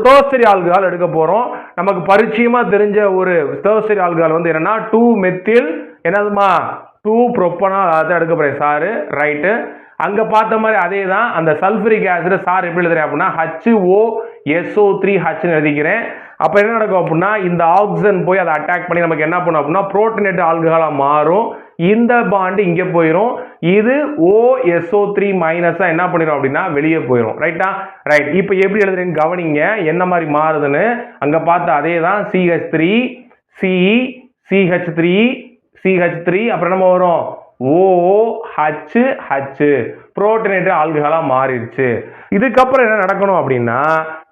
Tertiary alcohol எடுக்க போறோம். நமக்கு பரிச்சயமா தெரிஞ்ச ஒரு டெர்சரி ஆல்கஹால் வந்து என்னன்னா 2 மெத்தில் என்னதுமா 2 புரோப்பனால் அதை எடுக்க போறேன் சார். ரைட்டு. அங்க பார்த்த மாதிரி அதே தான். அந்த சல்ஃபரிக் ஆசிட் சார் எப்படி எழுதுறேன் அப்படின்னா HOSO3H எழுதிக்கிறேன். அப்ப என்ன நடக்கும் அப்படின்னா இந்த ஆக்சிஜன் போய் அதை அட்டாக் பண்ணி நமக்கு என்ன பண்ணும் அப்படின்னா புரோட்டனேட் ஆல்கஹாலா மாறும். இந்த பாண்ட் இங்க போயிடும். இது OSO3 மைனஸா என்ன பண்ணிரும் அப்படின்னா வெளியே போயிடும். ரைட்டா? ரைட். இப்போ எப்படி எழுதுறேன்னு கவனிங்க. என்ன மாதிரி மாறுதுன்னு. அங்க பார்த்த அதே தான் CH3 C CH3 CH3 அப்புறம் என்ன வரும் OHH புரோட்டனேட்டட் ஆல்கஹாலா மாறிடுச்சு. இதுக்கப்புறம் என்ன நடக்கணும் அப்படின்னா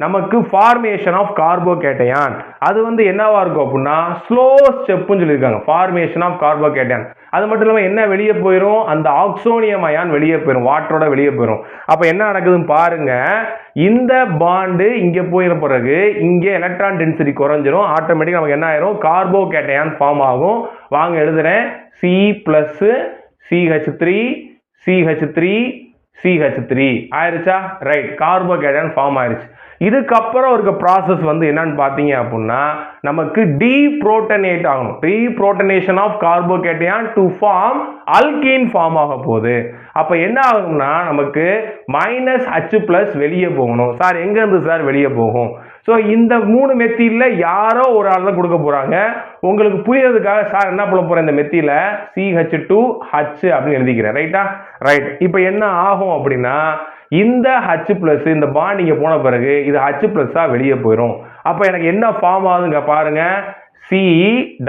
நமக்கு ஃபார்மேஷன் ஆஃப் கார்போகேட்டையான் அது வந்து என்னவா இருக்கும் அப்படின்னா ஸ்லோ ஸ்டெப்னு சொல்லியிருக்காங்க. ஃபார்மேஷன் ஆஃப் கார்போகேட்டையான் அது மட்டும் இல்லாமல் என்ன வெளியே போயிடும் அந்த ஆக்சோனியம் அயான் வெளியே போயிடும் வாட்டரோட வெளியே போயிடும். அப்ப என்ன நடக்குதுன்னு பாருங்க. இந்த பாண்டு இங்க போயிட பிறகு இங்க எலக்ட்ரான் டென்சிட்டி குறைஞ்சிரும். ஆட்டோமேட்டிக்கா நமக்கு என்ன ஆயிரும் கார்போகேட்டையான் ஃபார்ம் ஆகும். வாங்க எழுதுறேன் C plus CH3 CH3 CH3 ஆயிருச்சா? ரைட். கார்போகேட்டையான் ஃபார்ம் ஆயிருச்சு. இதுக்கப்புறம் ஒரு ப்ராசஸ் வந்து என்னன்னு பார்த்தீங்க அப்படின்னா நமக்கு டீப்ரோட்டனேட் ஆகணும். Deprotonation of carbocation to form alkene form ஆக போகுது. அப்ப என்ன ஆகும்னா நமக்கு -H+ வெளியே போகணும். சார் எங்க இருந்து சார் வெளியே போகும்? ஸோ இந்த 3 மெத்தில யாரோ ஒரு ஆள் தான் கொடுக்க போறாங்க. உங்களுக்கு புரியறதுக்காக சார் என்ன பண்ண போறேன் இந்த மெத்தில CH2H அப்படின்னு எழுதிக்கிறேன். ரைட்டா? ரைட். இப்போ என்ன ஆகும் அப்படின்னா இந்த H+ இந்த பாண்ட் இங்க போன பிறகு இது H+ வெளியே போயிடும். அப்ப எனக்கு என்ன ஃபார்ம் ஆகுதுங்க பாருங்க. C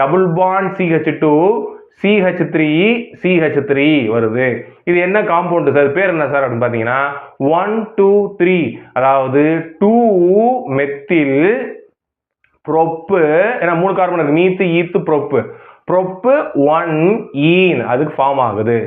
double bond CH2 CH3 CH3 வருது. இது என்ன காம்பவுண்ட் சார்? பேர் என்ன சார் அப்படின்னு பாத்தீங்கன்னா 1 2 3 அதாவது 2 மெத்தில் ப்ரோப்பு. ஏன்னா 3 கார்பன் இருக்கு. மீத்து ஈத்து ப்ரோப்பு 1 ஈன் அதுக்கு ஃபார்ம் ஆகுது.